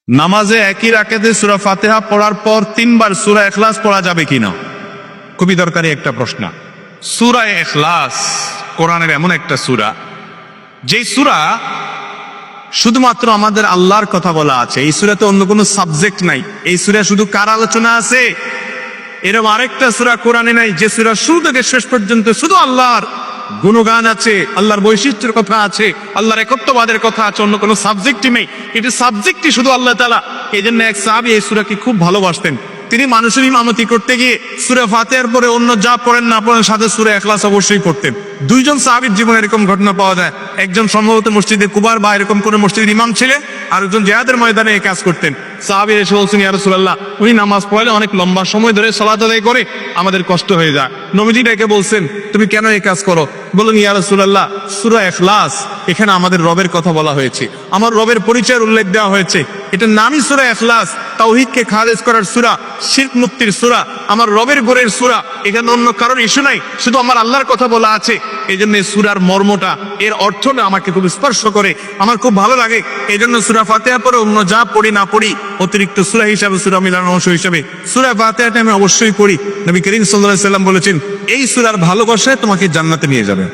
নামাজে একই রাকাতে সূরা ফাতিহা পড়ার পর 3 বার সূরা ইখলাস পড়া যাবে কিনা? খুবই দরকারি একটা প্রশ্ন। সূরা ইখলাস কোরআনের এমন একটা সূরা, যেই সূরা শুধুমাত্র আমাদের আল্লাহর কথা বলা আছে। এই সূরাতে অন্য কোনো সাবজেক্ট নাই। এই সূরা শুধু কার আলোচনা আছে? এরকম আরেকটা সূরা কোরআনে নাই যে সূরা শুরু থেকে শেষ পর্যন্ত শুধু আল্লাহর গুণগান আছে, আল্লাহর বৈশিষ্ট্যের কথা আছে, আল্লাহর একত্ববাদের কথা আছে, অন্য কোনো সাবজেক্টই নেই। এটি সাবজেক্টই শুধু আল্লাহ তাআলা। এই জন্য এক সাহাবী এই সূরাকে খুব ভালোবাসতেন। তিনি মানুষের ইমামতি করতে গিয়ে সূরা ফাতিহার পরে অন্য যা পড়েন না পড়েন সাথে সূরা ইখলাস অবশ্যই পড়তেন। দুইজন সাহাবীর জীবনে এরকম ঘটনা পাওয়া যায়। একজন সম্ভবত মসজিদে কুবার বা এরকম কোন মসজিদের ইমাম ছিলেন, আর একজন জিহাদের ময়দানে এই কাজ করতেন। সাহাবী এসে বলছেন, ইয়া রাসূলুল্লাহ, উনি নামাজ পড়লে অনেক লম্বা সময় ধরে সালাত আদায় করে, আমাদের কষ্ট হয়ে যায়। নবীজি ডেকে বলছেন, তুমি কেন এই কাজ করো? বললেন, ইয়া রাসূলুল্লাহ, সূরা ইখলাস এখানে আমাদের রবের কথা বলা হয়েছে, আমার রবের পরিচয়ের উল্লেখ দেওয়া হয়েছে। এটার নামই সূরা ইখলাস, তাওহীদকে খারিজ করার সূরা, শিরক মুক্তির সূরা, আমার রবের গোরের সূরা। এখানে অন্য কারোর ইস্যু নাই, শুধু আমার আল্লাহর কথা বলা আছে। এই জন্য সূরার মর্মটা, এর অর্থটা আমাকে খুব স্পর্শ করে, আমার খুব ভালো লাগে। এই জন্য সূরা ফাতিহা পরে অন্য যা পড়ি না পড়ি, অতিরিক্ত সূরা হিসাবে, সূরা মিলানোর অংশ হিসাবে সূরা ফাতিহাটা আমি অবশ্যই পড়ি। নবী করিম সাল্লাল্লাহু আলাইহি সাল্লাম বলেছেন, এই সূরার ভালোবাসায় তোমাকে জান্নাতে নিয়ে যাবে।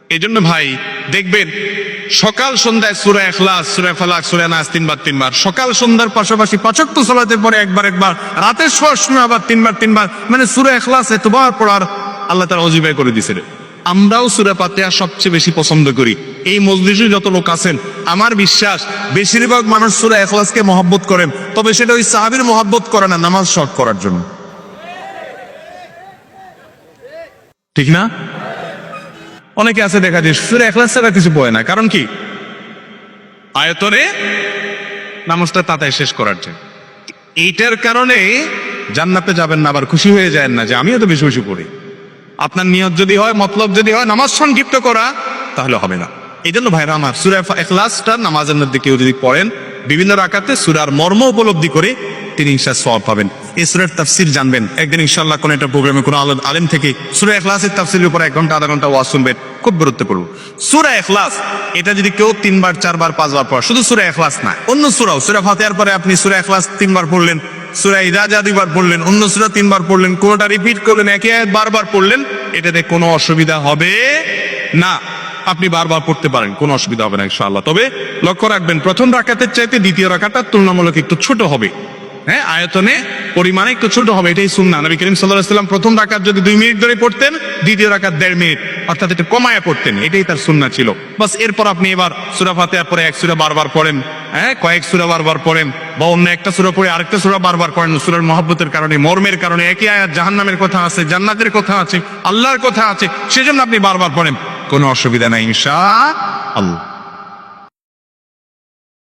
এই জন্য ভাই দেখবেন সকাল সন্ধ্যায় সূরা ইখলাস, সূরা ফালাক, সূরা নাস 3 বার, সকাল সন্ধ্যার পাশাপাশি 5 ওয়াক্ত সালাতের পরে একবার, রাতের শোয়ার সময় আবার 3 বার, মানে সূরা ইখলাস এতবার পড়ার আল্লাহ তাআলা ওয়াজিব করে দিয়েছেন। আমরাও সূরা ফাতিহা সবচেয়ে বেশি পছন্দ করি। এই মজলিসে যত লোক আছেন, আমার বিশ্বাস বেশিরভাগ মানুষ সূরা ইখলাসকে মহব্বত করেন, তবে সেটা ওই সাহাবীর মহব্বত করে না, নামাজ শর্ট করার জন্য। ঠিক না? অনেকে আছে দেখা যায় সূরা ইখলাস ছাড়া কিছু পড়ে না। কারণ কি? আয়তনে নামাজটা তাড়াতাড়ি শেষ করার জন্য। এইটার কারণে জান্নাতে যাবেন না, আবার খুশি হয়ে যায় না যে আমিও তো বেশি বেশি পড়ি। আপনার নিয়ত যদি হয়, মতলব যদি হয় নামাজ সংক্ষিপ্ত করা, তাহলে হবে না। এই জন্য ভাইরা আমার, সূরা ইখলাসটা নামাজের মধ্যে কেউ যদি পড়েন, বিভিন্ন রাকাতে সূরার মর্ম উপলব্ধি করে তিনি ইনশাআল্লাহ সওয়াব পাবেন। এই সূরার তাফসীর জানবেন। একদিন ইনশাআল্লাহ কোন একটা প্রোগ্রামে কোন আলেম থেকে সূরা ইখলাসের তাফসীরের উপর 1 ঘন্টা আধা ঘন্টা ওয়াজ শুনবেন, খুব গুরুত্বপূর্ণ। সূরা ইখলাস এটা যদি কেউ 3 বার 4 বার 5 বার পড়ে, শুধু সূরা ইখলাস না, অন্য সূরাও, সূরা ফাতিহার পরে আপনি সূরা ইখলাস 3 বার পড়লেন, সূরা ইজা 2 বার পড়লেন, অন্য সূরা 3 বার পড়লেন, কোনটা রিপিট করলেন, একই আয়াত বারবার পড়লেন, এটাতে কোনো অসুবিধা হবে না। আপনি বারবার পড়তে পারেন, কোনো অসুবিধা হবে না ইনশাআল্লাহ। তবে লক্ষ্য রাখবেন, প্রথম রাকাতের চাইতে দ্বিতীয় রাকাতটা তুলনামূলক একটু ছোট হবে। হ্যাঁ, আয়তনে পরিমাণে একটু ছোট হবে, এটাই সুন্নাহ। নবী করিম সাল্লাল্লাহু আলাইহি ওয়াসাল্লাম প্রথম রাকাত যদি 2 মিনিট ধরে পড়তেন, দ্বিতীয় রাকাত 1.5 মিনিট, অর্থাৎ একটু কমায়া পড়তেন, এটাই তার সুন্নাহ ছিল। বাস এরপর আপনি এবার সূরা ফাতিহার পরে 1 সূরা বারবার পড়েন, হ্যাঁ, কয়েক সূরা বারবার পড়েন, বা অন্য একটা সূরা পড়ে আরেকটা সূরা বারবার পড়েন। সূরার মহব্বতের কারণে, মর্মের কারণে, একই আয়াত জাহান্নামের কথা আছে, জান্নাতের কথা আছে, আল্লাহর কথা আছে, সেজন্য আপনি বারবার পড়েন, কোনো অসুবিধা নাই ইনশাআল্লাহ।